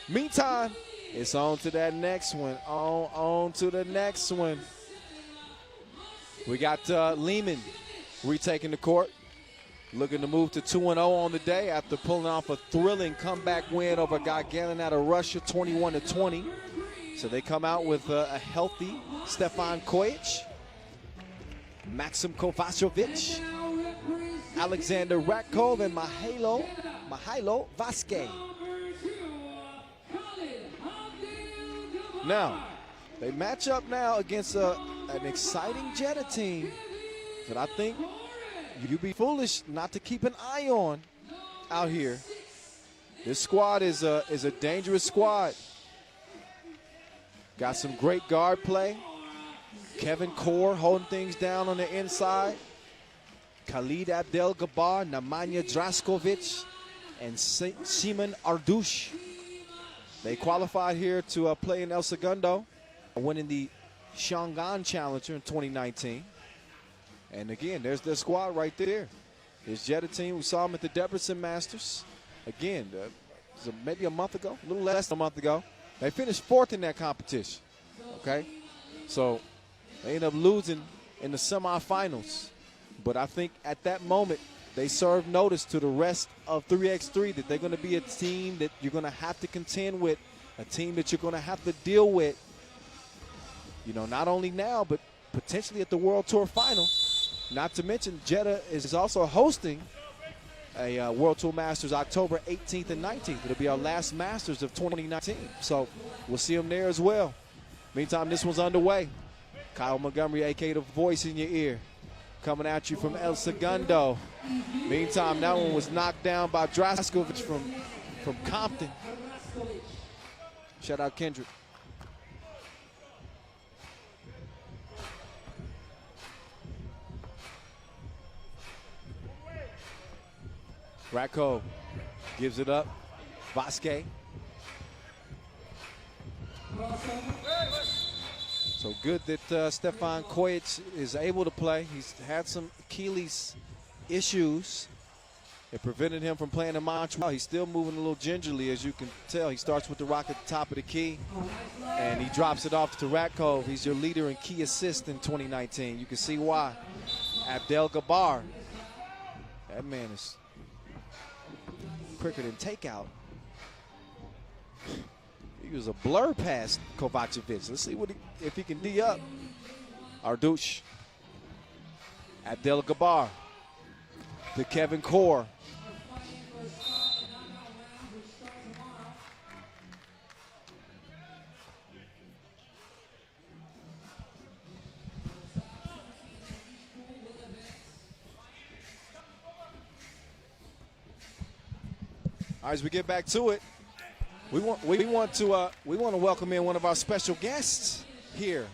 Meantime, it's on to that next one. On to the next one. We got Liman retaking the court, looking to move to 2-0 on the day after pulling off a thrilling comeback win over Gagarin out of Russia, 21-20. So they come out with a healthy Stefan Kojic, Maxim Kovacevic, Alexander Ratkov, and Mihailo Vasquez. Now, they match up now against an exciting Jeddah team that I think you'd be foolish not to keep an eye on out here. This squad is a dangerous squad. Got some great guard play. Kevin Core holding things down on the inside. Khalid Abdel-Gabbar, Nemanja Draskovic, and Simon Ardouche. They qualified here to play in El Segundo, winning the Shanghai Challenger in 2019. And again, there's their squad right there. This Jeddah team, we saw them at the Debrecen Masters. Again, maybe a month ago, a little less than a month ago. They finished fourth in that competition, okay? So they ended up losing in the semifinals. But I think at that moment, they served notice to the rest of 3x3 that they're going to be a team that you're going to have to contend with, a team that you're going to have to deal with, you know, not only now, but potentially at the World Tour Final. Not to mention, Jeddah is also hosting a World Tour Masters October 18th and 19th. It'll be our last Masters of 2019. So we'll see them there as well. Meantime, this one's underway. Kyle Montgomery, a.k.a. the voice in your ear, coming at you from El Segundo. Meantime, that one was knocked down by Draskovic from Compton. Shout out Kendrick. Ratkov gives it up. Vasquez. So good that Stefan Kojic is able to play. He's had some Achilles issues. It prevented him from playing in Montreal. He's still moving a little gingerly, as you can tell. He starts with the rock at the top of the key, and he drops it off to Ratkov. He's your leader in key assists in 2019. You can see why. Abdel-Gabbar. That man is quicker than takeout. He was a blur past Kovacevic. Let's see if he can D up. Ardouche. Abdel-Gabbar. To Kevin Core. All right, as we get back to it, we want to welcome in one of our special guests here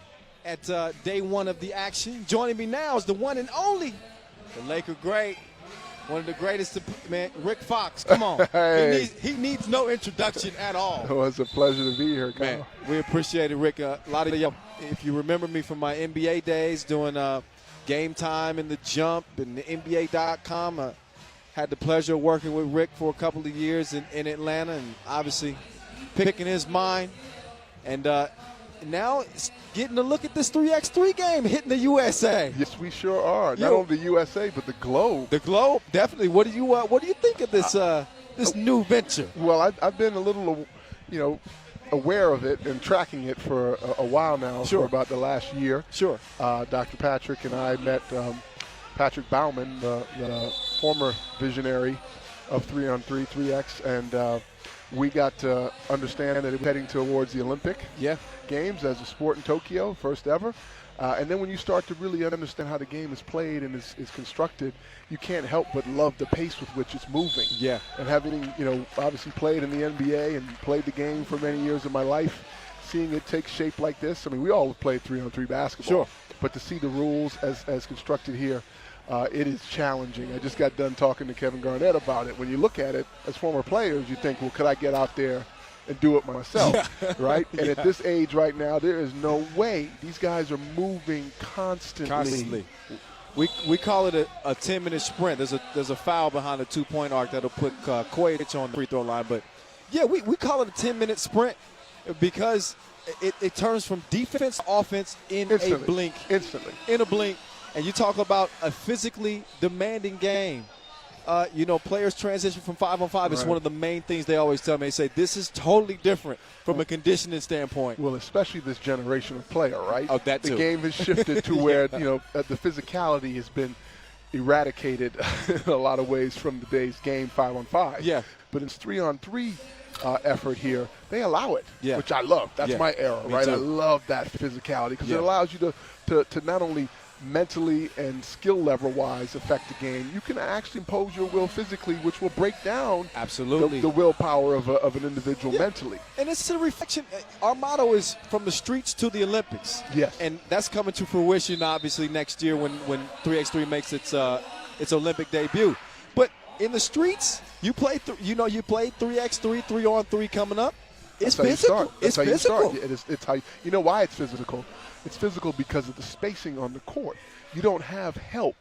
at day one of the action. Joining me now is the one and only, the Laker great, one of the greatest, man, Rick Fox. Come on, Hey. he needs no introduction at all. Well, it's a pleasure to be here, Kyle. Man, we appreciate it, Rick. A lot of y'all, if you remember me from my NBA days doing Game Time and The Jump and the NBA.com. Had the pleasure of working with Rick for a couple of years in Atlanta, and obviously picking his mind. And now it's getting to look at this 3x3 game hitting the USA. Yes, we sure are. Not only the USA, but the globe. The globe, definitely. What do you think of this this new venture? Well, I've been a little, aware of it and tracking it for a while now. Sure. For about the last year. Sure. Dr. Patrick and I met Patrick Baumann, the former visionary of 3-on-3, 3X, and we got to understand that it was heading towards the Olympic Games as a sport in Tokyo, first ever. And then when you start to really understand how the game is played and is constructed, you can't help but love the pace with which it's moving. Yeah. And having, obviously played in the NBA and played the game for many years of my life, seeing it take shape like this. I mean, we all have played 3-on-3 basketball. Sure. But to see the rules as constructed here, it is challenging. I just got done talking to Kevin Garnett about it. When you look at it as former players, you think, well, could I get out there and do it myself, right? And at this age right now, there is no way. These guys are moving constantly. We call it a 10-minute sprint. There's a foul behind the two-point arc that'll put Kojic on the free throw line, but Yeah, we call it a 10-minute sprint because it turns from defense to offense in a blink. Instantly. In a blink. And you talk about a physically demanding game. Players transition from 5-on-5 is one of the main things they always tell me. They say, this is totally different from a conditioning standpoint. Well, especially this generation of player, right? Oh, that too. The game has shifted to where, the physicality has been eradicated in a lot of ways from the day's game 5-on-5. Yeah. But in 3-on-3 effort here, they allow it, yeah. which I love. That's my era, right? Too. I love that physicality because it allows you to not only mentally and skill level-wise affect the game, you can actually impose your will physically, which will break down absolutely the willpower of an individual mentally. And it's a reflection. Our motto is from the streets to the Olympics. Yes. And that's coming to fruition, obviously, next year when 3x3 makes its Olympic debut. But in the streets, you play 3x3, 3-on-3 coming up. It's physical. That's it's physical. It's how you know why it's physical. It's physical because of the spacing on the court. You don't have help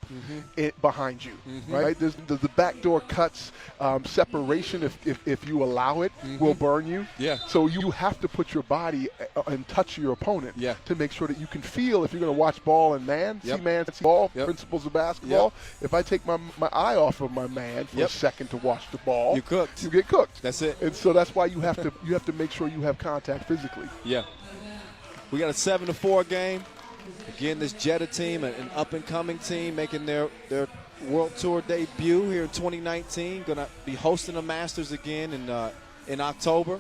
behind you, right? There's the backdoor cuts, separation. If you allow it, will burn you. Yeah. So you have to put your body and touch your opponent to make sure that you can feel. If you're going to watch ball and man, see man, see ball. Principles of basketball. If I take my eye off of my man for a second to watch the ball, you cooked. You get cooked. That's it. And so that's why you have to make sure you have contact physically. Yeah. We got a 7-4 game. Again, this Jeddah team, an up-and-coming team, making their World Tour debut here in 2019. Going to be hosting the Masters again in October.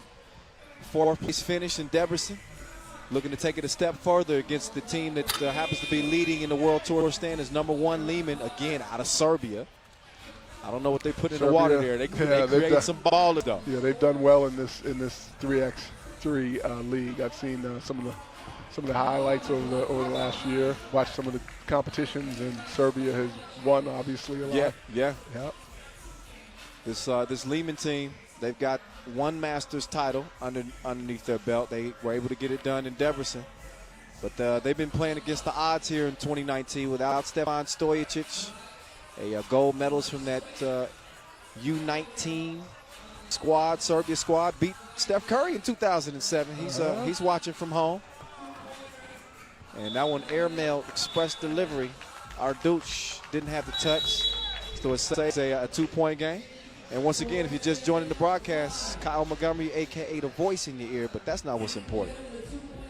4th-place finish in Debrecen. Looking to take it a step further against the team that happens to be leading in the World Tour standings, number 1 Liman, again, out of Serbia. I don't know what they put in the water there. They created some ballers, though. Yeah, they've done well in this 3x3 league. I've seen some of the highlights over the last year. Watched some of the competitions, and Serbia has won obviously a lot. Yeah. This Liman team, they've got 1 Masters title underneath their belt. They were able to get it done in Debrecen, but they've been playing against the odds here in 2019 without Stefan Stojicic, a gold medalist from that U19 squad, Serbia squad, beat Steph Curry in 2007. He's watching from home. And that one, airmail express delivery. Arduch didn't have the touch. So it's a 2-point game. And once again, if you're just joining the broadcast, Kyle Montgomery, a.k.a. the voice in your ear, but that's not what's important.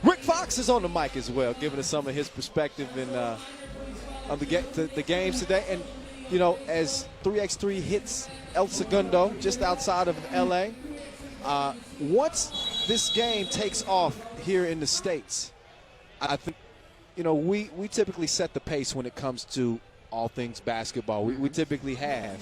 Rick Fox is on the mic as well, giving us some of his perspective on the games today. And, as 3x3 hits El Segundo, just outside of L.A., once this game takes off here in the States, I think, we typically set the pace when it comes to all things basketball. We typically have.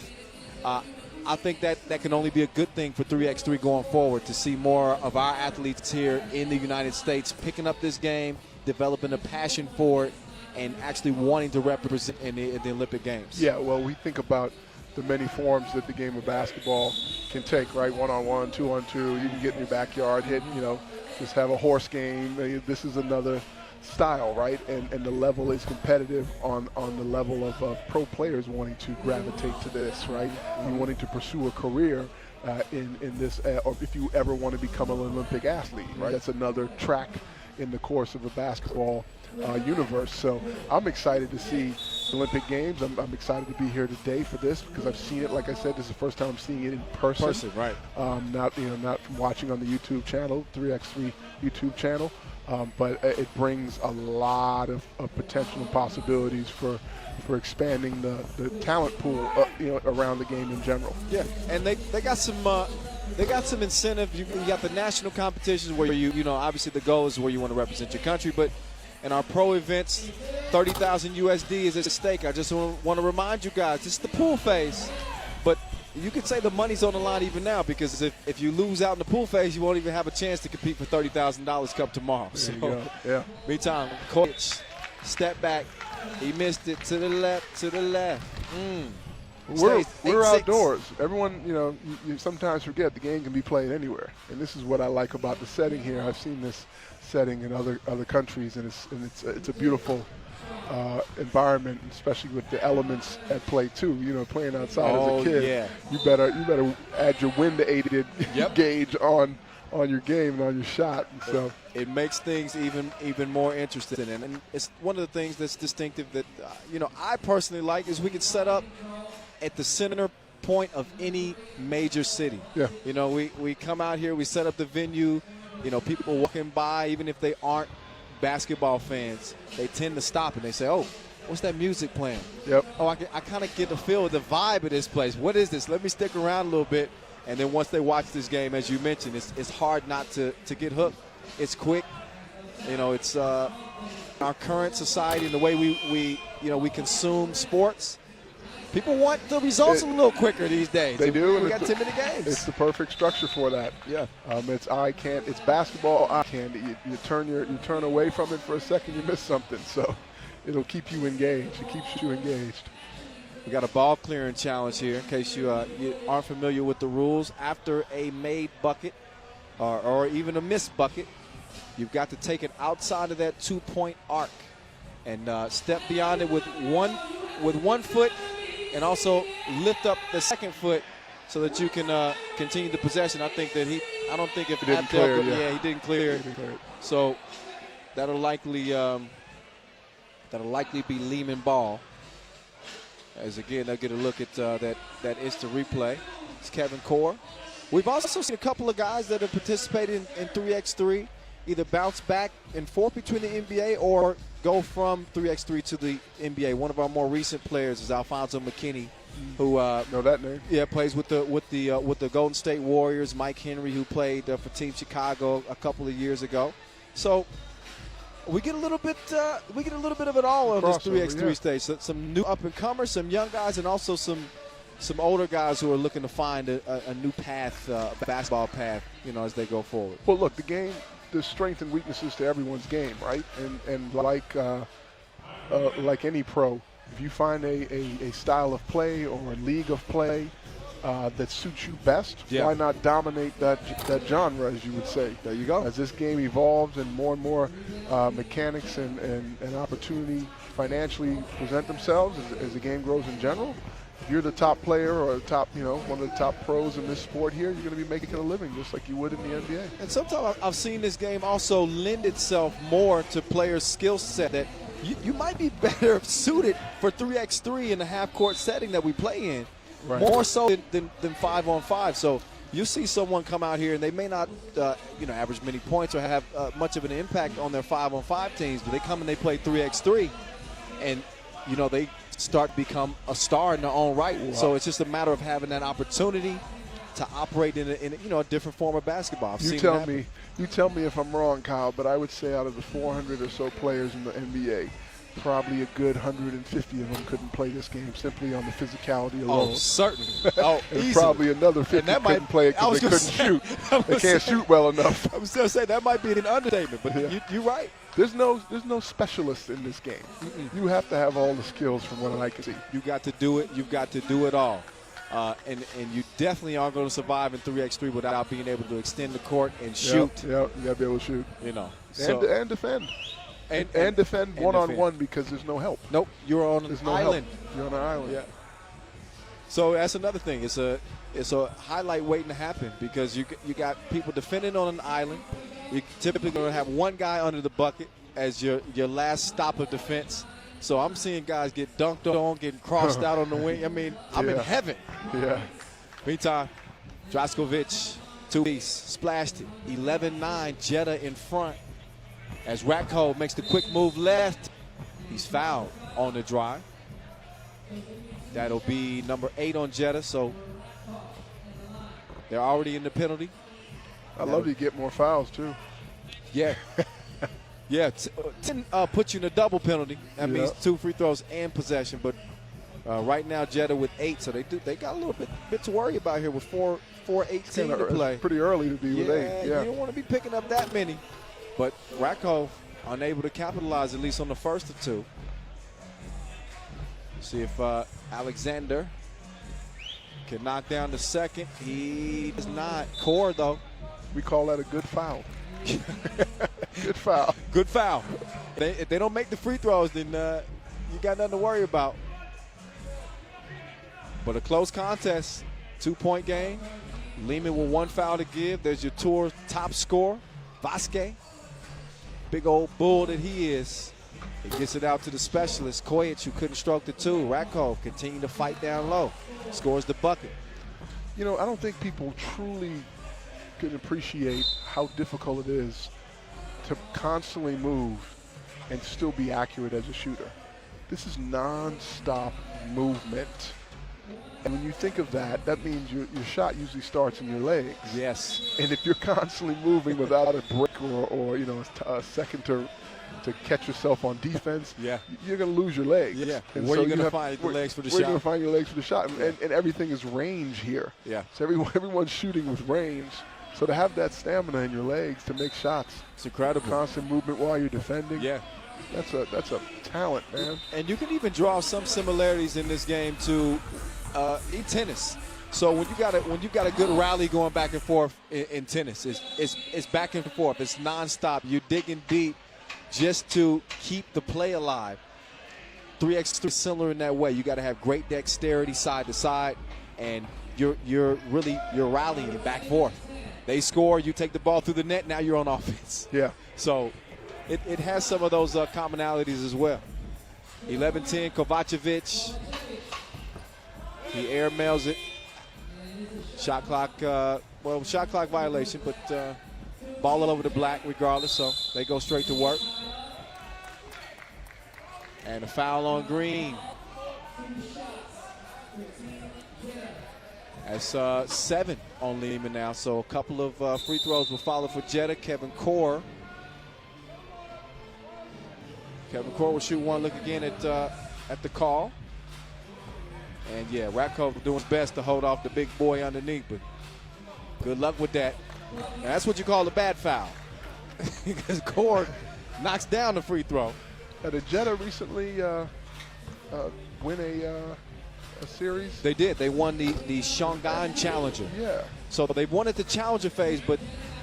I think that can only be a good thing for 3x3 going forward, to see more of our athletes here in the United States picking up this game, developing a passion for it, and actually wanting to represent in the Olympic Games. Yeah, well, we think about the many forms that the game of basketball can take, right? 1-on-1, 2-on-2. You can get in your backyard, hit, just have a horse game. This is another style, right? And the level is competitive on the level of pro players wanting to gravitate to this, right? You wanting to pursue a career in this, or if you ever want to become an Olympic athlete, right? That's another track in the course of a basketball universe. So I'm excited to see the Olympic Games. I'm excited to be here today for this because I've seen it. Like I said, this is the first time I'm seeing it in person. Right? Not from watching on the YouTube channel, 3x3 YouTube channel. But it brings a lot of potential and possibilities for expanding the talent pool, around the game in general. Yeah, and they got some incentive. You got the national competitions where you obviously the goal is where you want to represent your country, but in our pro events, 30,000 USD is at stake. I just want to remind you guys, this is the pool phase, but you could say the money's on the line even now, because if you lose out in the pool phase, you won't even have a chance to compete for $30,000 come tomorrow. There you go. Yeah. Meantime, Koch, step back. He missed it to the left. We're Stays 8-6. outdoors. Everyone, you sometimes forget the game can be played anywhere, and this is what I like about the setting here. I've seen this setting in other countries, and it's a beautiful environment, especially with the elements at play too. Playing outside as a kid, yeah. you better add your wind-aided gauge on your game and on your shot. And so it makes things even more interesting, and it's one of the things that's distinctive that I personally like is we can set up at the center point of any major city. Yeah. We come out here, we set up the venue. People walking by, even if they aren't basketball fans, they tend to stop and they say, "Oh, what's that music playing?" Yep. Oh, I kind of get the feel of the vibe of this place. What is this? Let me stick around a little bit. And then once they watch this game, as you mentioned, it's hard not to get hooked. It's quick. It's our current society and the way we consume sports. People want the results a little quicker these days. They do. We got 10-minute games. It's the perfect structure for that. Yeah. It's eye candy. It's basketball eye candy. You turn away from it for a second, you miss something. So it'll keep you engaged. It keeps you engaged. We got a ball clearing challenge here in case you aren't familiar with the rules. After a made bucket or even a missed bucket, you've got to take it outside of that 2-point arc and step beyond it with one foot and also lift up the second foot so that you can continue the possession. I don't think if he didn't clear it. Yeah, he didn't clear it. So that'll likely be Liman ball. As again, they'll get a look at that instant replay. It's Kevin Core. We've also seen a couple of guys that have participated in 3x3 either bounce back and forth between the NBA or go from 3x3 to the NBA. One of our more recent players is Alfonso McKinney, who know that name. Yeah, plays with the Golden State Warriors. Mike Henry, who played for Team Chicago a couple of years ago. So we get a little bit of it all on this 3x3 stage. So some new up and comers, some young guys, and also some older guys who are looking to find a new path, basketball path, as they go forward. Well, look, the game, there's strengths and weaknesses to everyone's game, right? And like any pro, if you find a style of play or a league of play that suits you best, why not dominate that genre, as you would say? There you go. As this game evolves and more mechanics and opportunity financially present themselves as the game grows in general, if you're the top player or one of the top pros in this sport here, you're going to be making a living just like you would in the NBA. And sometimes I've seen this game also lend itself more to players' skill set that you might be better suited for 3x3 in the half-court setting that we play in. Right. More so than 5-on-5. So you see someone come out here and they may not, average many points or have much of an impact on their 5-on-5 teams, but they come and they play 3x3, and they start to become a star in their own right. Wow. So it's just a matter of having that opportunity to operate in a different form of basketball. You tell me if I'm wrong, Kyle, but I would say out of the 400 or so players in the NBA, probably a good 150 of them couldn't play this game simply on the physicality alone. Oh, certainly. Oh, and easily. Probably another 50 couldn't play it because they couldn't shoot. They can't shoot well enough. I was going to say that might be an understatement, but you're right. There's no specialist in this game. You have to have all the skills from what I can see. You got to do it. You've got to do it all. And you definitely aren't going to survive in 3x3 without being able to extend the court and shoot. Yeah, you got to be able to shoot. And defend. And defend one-on-one because there's no help. Nope, you're on an island. You're on an island. Yeah. So that's another thing. It's a highlight waiting to happen because you got people defending on an island. You're typically going to have one guy under the bucket as your last stop of defense. So I'm seeing guys get dunked on, getting crossed out on the wing. I mean, I'm in heaven. Yeah. Meantime, Draskovic, two-piece, splashed it. 11-9, Jeddah in front. As Ratko makes the quick move left, he's fouled on the drive. That'll be number 8 on Jeddah, so they're already in the penalty. I love you get more fouls, too. Yeah. 10 puts you in a double penalty. That means 2 free throws and possession. But right now, Jeddah with 8, so they got a little bit to worry about here with 4:18 to play. It's pretty early to be with 8. Yeah, you don't want to be picking up that many. But Ratko unable to capitalize, at least on the first of 2. See if Alexander Can knock down the second. He does not. Core, though. We call that a good foul. Good foul. Good foul. If they don't make the free throws, then you got nothing to worry about. But a close contest, 2-point game. Liman with 1 foul to give. There's your tour top scorer, Vasquez. Big old bull that he is. He gets it out to the specialist, Kojic, who couldn't stroke the 2. Rakov continued to fight down low. Scores the bucket. You know, I don't think people truly can appreciate how difficult it is to constantly move and still be accurate as a shooter. This is non-stop movement. And when you think of that, that means your shot usually starts in your legs. Yes. And if you're constantly moving without a break or you know, a second to catch yourself on defense, yeah, you're going to lose your legs. Yeah. And where so are you going to find the legs for the shot? Where are you going to find your legs for the shot? And everything is range here. Yeah. So everyone's shooting with range. So to have that stamina in your legs to make shots, it's incredible. Constant movement while you're defending. Yeah. That's a talent, man. And you can even draw some similarities in this game to tennis. So when you got a good rally going back and forth in tennis, it's back and forth. It's nonstop. You're digging deep just to keep the play alive. 3x3 similar in that way. You got to have great dexterity side to side, and you're rallying back and forth. They score, you take the ball through the net, now you're on offense. Yeah. So it has some of those commonalities as well. 11-10, Kovacevic. He air mails it. Shot clock, shot clock violation, but ball all over the black regardless, so they go straight to work. And a foul on Green. That's 7 on Liman now, so a couple of free throws will follow for Jeddah. Kevin Core will shoot one. Look again at the call. And yeah, Rakov doing his best to hold off the big boy underneath, but good luck with that. And that's what you call a bad foul. Because Core knocks down the free throw. Did Jeddah recently win a series? They did. They won the Shanghai Challenger. Yeah. So they've won at the Challenger phase, but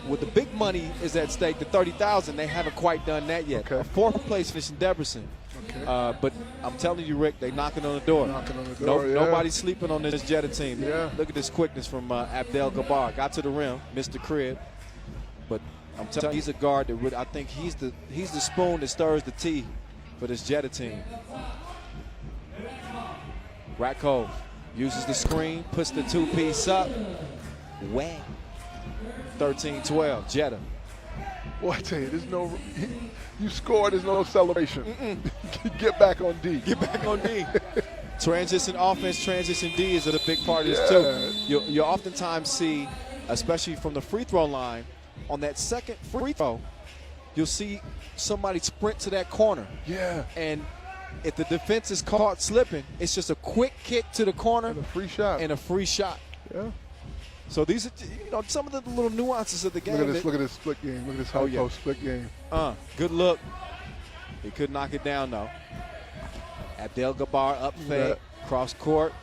with the big money is at stake, the $30,000, they haven't quite done that yet. Okay. A 4th place finish in Debrecen. Okay. But I'm telling you, Rick, they're knocking on the door. Yeah. Nobody's sleeping on this Jeddah team. Yeah. Look at this quickness from Abdel Gabar. Got to the rim, missed the crib. But I'm telling you, he's a guard that I think he's the spoon that stirs the tea for this Jeddah team. Rakov uses the screen, puts the 2-piece up. Wham. 13-12, Jeddah. Boy, I tell you, there's no. You score, there's no celebration. Get back on D. Get back on D. Transition offense, transition D is a big part of this too. You oftentimes see, especially from the free throw line, on that second free throw, you'll see somebody sprint to that corner. Yeah. And if the defense is caught slipping, it's just a quick kick to the corner and a free shot. Yeah. So these are, some of the little nuances of the game. Look at this split game. Look at this high post split game. Good look. He could knock it down though. Abdel Gabar up fake, cross court.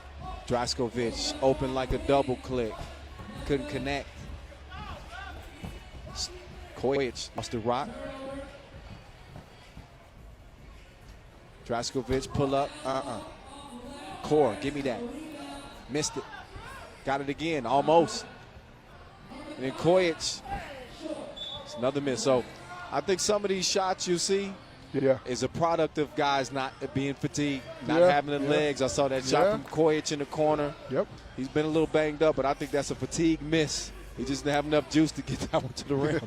Draskovic open like a double click. Couldn't connect. Kojic lost the rock. Draskovic pull up. Core, give me that. Missed it. Got it again, almost. And then Kojic, it's another miss. So I think some of these shots you see is a product of guys not being fatigued, not having the legs. I saw that shot from Kojic in the corner. Yep. He's been a little banged up, but I think that's a fatigue miss. He just didn't have enough juice to get that one to the rim.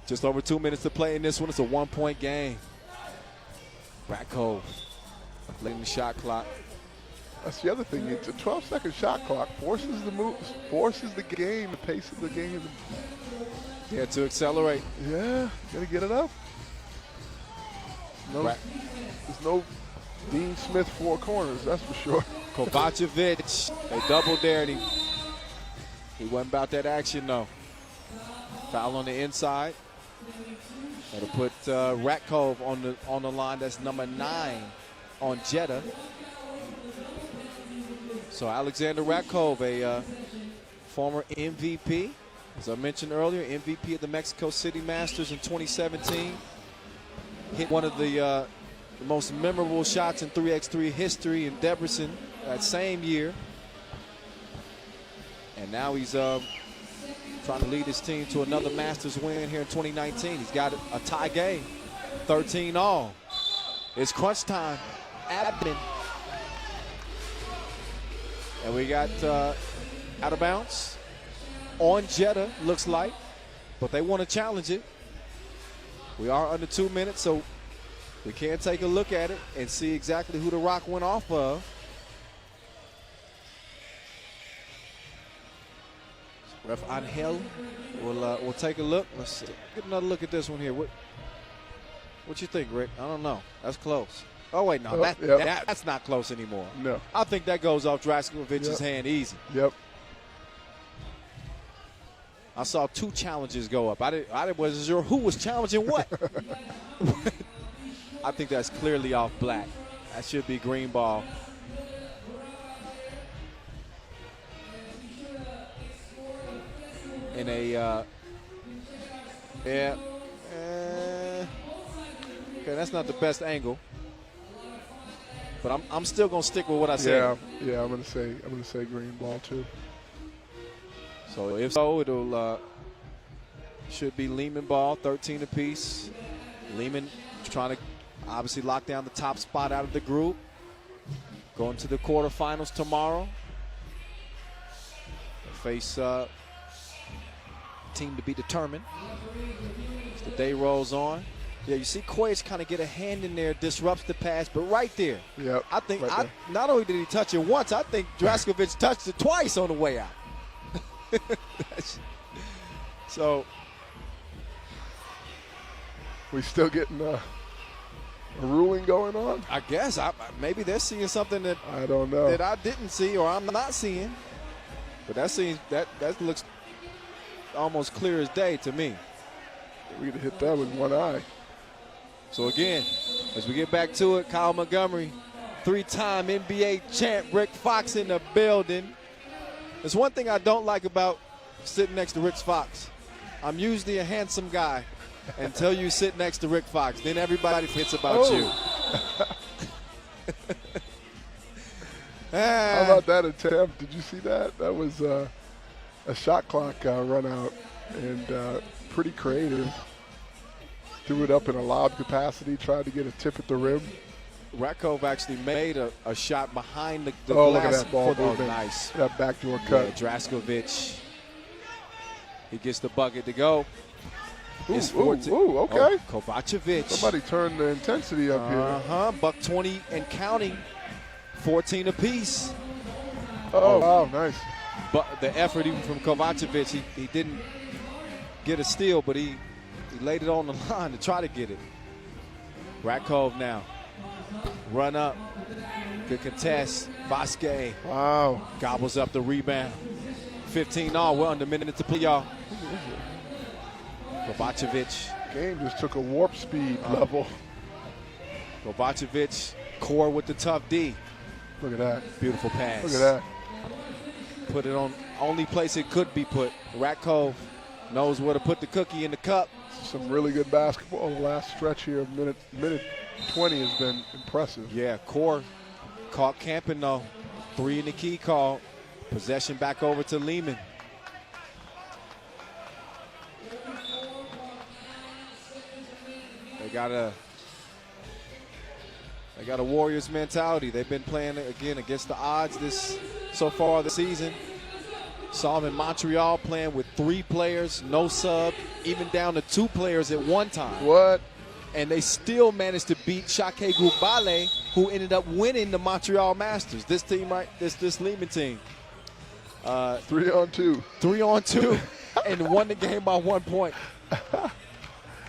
Just over 2 minutes to play in this one. It's a 1-point game. Rakov late in the shot clock. That's the other thing. It's a 12-second shot clock. Forces the moves, forces the game, the pace of the game. Yeah, to accelerate. Yeah, got to get it up. There's no Dean Smith 4 corners, that's for sure. Kovacevic, they doubled there, and he wasn't about that action, though. Foul on the inside. That'll put Rakov on the line. That's number 9 on Jeddah. So Alexander Rakov, a former MVP, as I mentioned earlier, MVP of the Mexico City Masters in 2017. Hit one of the most memorable shots in 3x3 history in Debrecen that same year. And now he's trying to lead his team to another Masters win here in 2019. He's got a tie game, 13 all. It's crunch time. Abden. And we got out of bounds on Jeddah, looks like. But they want to challenge it. We are under 2 minutes, so we can take a look at it and see exactly who the rock went off of. Ref Angel will take a look. Let's get another look at this one here. What you think, Rick? I don't know. That's close. Oh, wait, no. That's not close anymore. No. I think that goes off Draskovich's hand easy. Yep. I saw 2 challenges go up. I wasn't sure who was challenging what. I think that's clearly off black. That should be green ball. In a, okay, that's not the best angle. But I'm still gonna stick with what I said. Yeah, I'm gonna say green ball too. So if so, it'll should be Liman ball, 13 apiece. Liman trying to obviously lock down the top spot out of the group. Going to the quarterfinals tomorrow. They face team to be determined as the day rolls on. Yeah, you see Koyach kind of get a hand in there, disrupts the pass, but right there. Yep. I think not only did he touch it once, I think Draskovic touched it twice on the way out. So we still getting a ruling going on? I guess maybe they're seeing something that I don't know that I didn't see or I'm not seeing. But that looks almost clear as day to me. We'd have hit that with one eye. So again, as we get back to it, Kyle Montgomery, 3-time NBA champ, Rick Fox in the building. There's one thing I don't like about sitting next to Rick Fox. I'm usually a handsome guy until you sit next to Rick Fox. Then everybody forgets about you. How about that attempt? Did you see that? That was a shot clock run out and pretty creative. Threw it up in a lob capacity, tried to get a tip at the rim. Rakov actually made a shot behind the glass. Look at that ball movement. Nice. That backdoor cut. Yeah, Draskovic, he gets the bucket to go. Okay. Oh, Kovacevic. Somebody turned the intensity up here. Buck 20 and counting, 14 apiece. Oh, wow, nice. But the effort even from Kovacevic, he didn't get a steal, but he laid it on the line to try to get it. Rakov now. Run up. Good contest. Vasquez. Wow. Gobbles up the rebound. 15 all. We're under a minute to play, y'all. Kovacevic. Game just took a warp speed level. Kovacevic. Core with the tough D. Look at that. Beautiful pass. Look at that. Put it on only place it could be put. Rakov knows where to put the cookie in the cup. Some really good basketball. The last stretch here of minute 20 has been impressive. Yeah, Core caught camping though. 3 in the key call. Possession back over to Liman. They got a Warriors mentality. They've been playing again against the odds so far this season. Saw them in Montreal playing with 3 players, no sub, even down to 2 players at one time. What? And they still managed to beat Shake Gubale, who ended up winning the Montreal Masters. This team, this Liman team. 3-on-2. 3-on-2, and won the game by 1 point.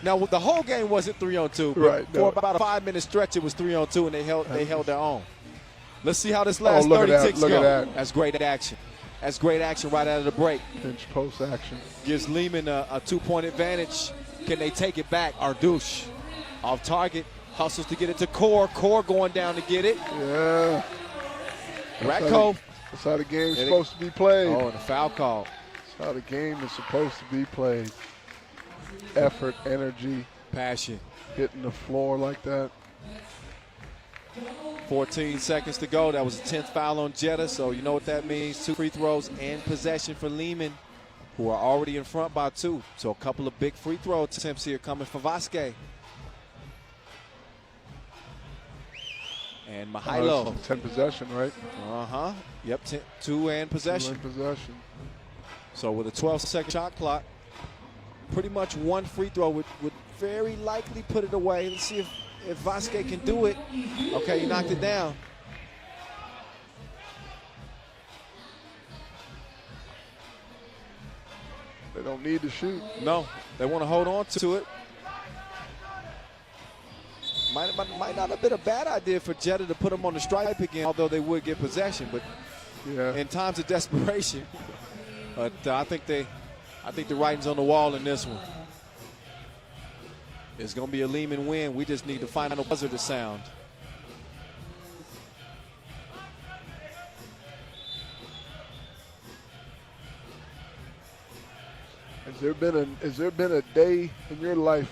Now, the whole game wasn't 3-on-2, but right, for about a 5-minute stretch, it was 3-on-2, and they held their own. Let's see how this last 36 goes. That. That's great action. That's great action right out of the break. Pinch post action. Gives Liman a 2-point advantage. Can they take it back? Ardouche off target. Hustles to get it to Core. Core going down to get it. Yeah. Rakov That's how the game's supposed to be played. Oh, and a foul call. That's how the game is supposed to be played. Effort, energy, passion. Hitting the floor like that. 14 seconds to go. That was the 10th foul on Jeddah, so you know what that means. 2 free throws and possession for Liman, who are already in front by 2. So a couple of big free throw attempts here coming for Vasquez. And Mihailo. 10 possession, right? Uh-huh. Yep, 2 and possession. 2 and possession. So with a 12-second shot clock, pretty much 1 free throw would very likely put it away. Let's see if Vasquez can do it. Okay, he knocked it down. They don't need to shoot. No, they want to hold on to it. Might not have been a bad idea for Jeddah to put them on the stripe again, although they would get possession. But in times of desperation, but I think the writing's on the wall in this one. It's going to be a Liman win. We just need to find a buzzer to sound. Has there been a day in your life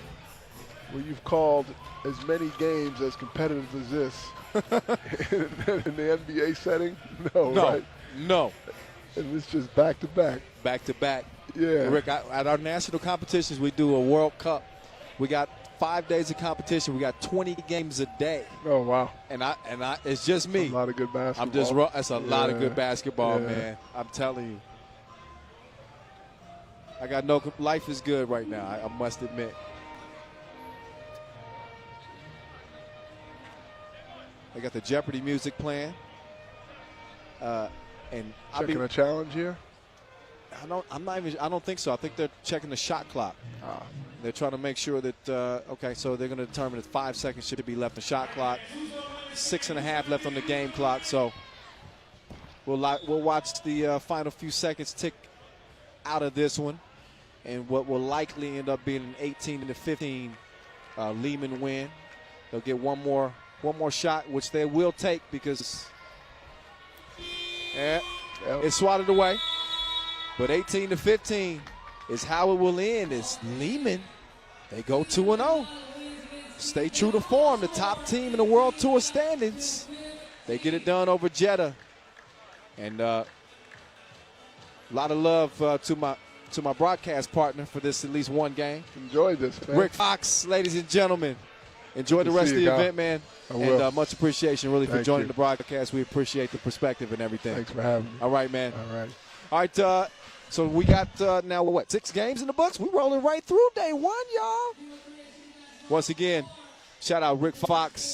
where you've called as many games as competitive as this in the NBA setting? No, right? No. And it's just back to back. Back to back. Yeah. Rick, at our national competitions, we do a World Cup. We got 5 days of competition. We got 20 games a day. Oh, wow. And it's just me. That's a lot of good basketball. That's a lot of good basketball, man. I'm telling you. I got life is good right now, I must admit. I got the Jeopardy music playing. And checking a challenge here? I don't think so. I think they're checking the shot clock. They're trying to make sure that, okay, so they're going to determine that 5 seconds should be left on the shot clock. 6.5 left on the game clock. So we'll watch the final few seconds tick out of this one. And what will likely end up being an 18-15 Liman win. They'll get one more shot, which they will take because it's swatted away. But 18-15 is how it will end. It's Liman. They go 2-0. Stay true to form. The top team in the World Tour standings. They get it done over Jeddah. And a lot of love to my broadcast partner for this at least one game. Enjoy this, man. Rick Fox, ladies and gentlemen. Enjoy the rest of the event, man. And much appreciation, really, for joining the broadcast. We appreciate the perspective and everything. Thanks for having me. All right, man. All right. All right, so we got now, 6 games in the books? We're rolling right through day 1, y'all. Once again, shout out Rick Fox.